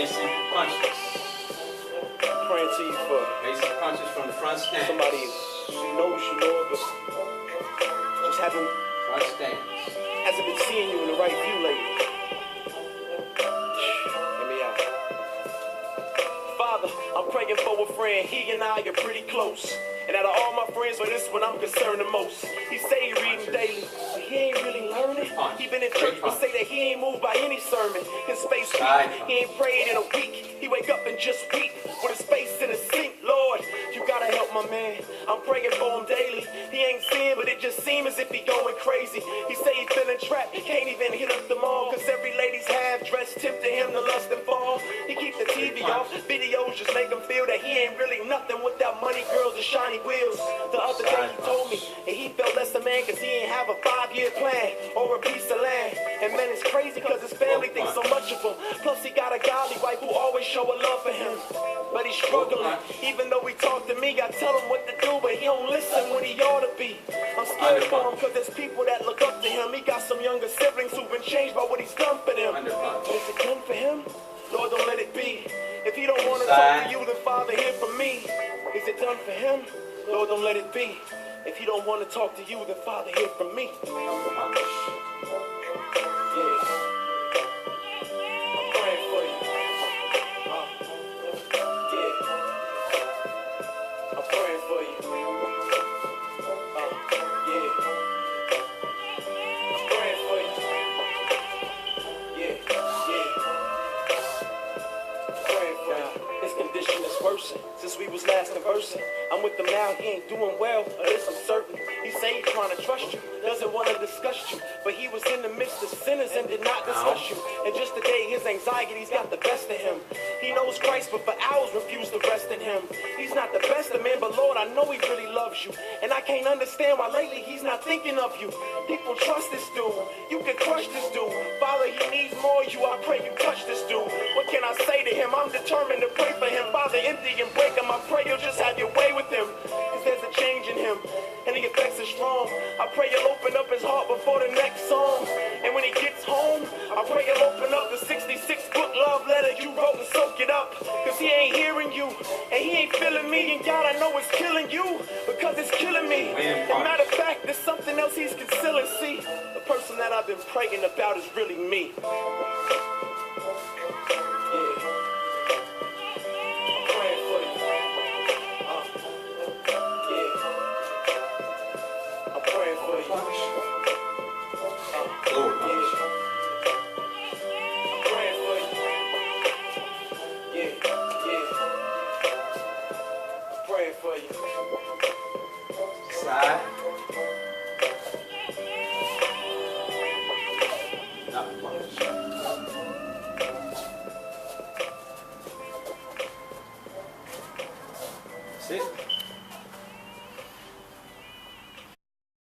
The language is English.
basic punches. Praying to you for Basic punches from the front stance. somebody who knows you, Lord, but just Front stance. hasn't been seeing you in the right view lately. Let me out. Father, I'm praying for a friend. He and I are pretty close. And out of all my friends, for this one I'm concerned the most. He say he reading daily, but he ain't really learning. He been in church but say that he ain't moved by any sermon. His face weak, he ain't prayed in a week. He wake up and just weep with his face in the sink. Lord, you gotta help my man. I'm praying for him daily. He ain't seeing, but it just seems as if he going crazy. He say he feeling trapped, he can't even hit up the mall. Cause every lady's half dressed tempting him to lust and fall. He keep the TV off, videos just make him feel that he ain't really nothing without money, girls, and shiny wheels. The other day he told me that he felt less a man cause he ain't have a 5-year plan or a piece of land. And man, it's crazy cause his family thinks so much of him. Plus he got a godly wife who always show a love for him. But he's struggling, even though he talk to me, I tell him what to do, but he don't listen when he ought to be. I'm scared for him cause there's people that look up to him. He got some younger siblings who've been changed by what he's done for them. But is it done for him? Lord, don't let it be. If he don't want to talk to you, then Father, hear from me. Is it done for him? Lord, don't let it be. If he don't want to talk to you, then Father, hear from me. Yeah. I'm praying for you. Yeah. I'm praying for you. Yeah. I'm praying for you. Yeah. Praying for you. His condition is worsened since we was last conversing. I'm with him now, he ain't doing well, of this I'm certain. He say he's trying to trust you, doesn't want to discuss you, but he was in the midst of sinners and did not discuss you. And just today, his anxiety's got the best of him. He knows Christ, but for hours refused to rest in him. He's not the best of men, but Lord, I know he really loves you. And I can't understand why lately he's not thinking of you. People trust this dude, you can crush this dude. Father, he needs more of you, I pray you touch this dude. What can I say to him? I'm determined to pray for him. Father, empty and break him, I pray you'll just have your way with him. Cause there's a change in him, and the effects are strong. I pray you'll open up his heart before the next song. And when he gets home, I pray you'll open up the 66-book love letter you wrote and soak it up. Cause he ain't hearing you, and he ain't feeling me. And God, I know it's killing you, because it's killing me. And matter of fact, there's something else he's concealing. See, the person that I've been praying about is really me. Side. Sit.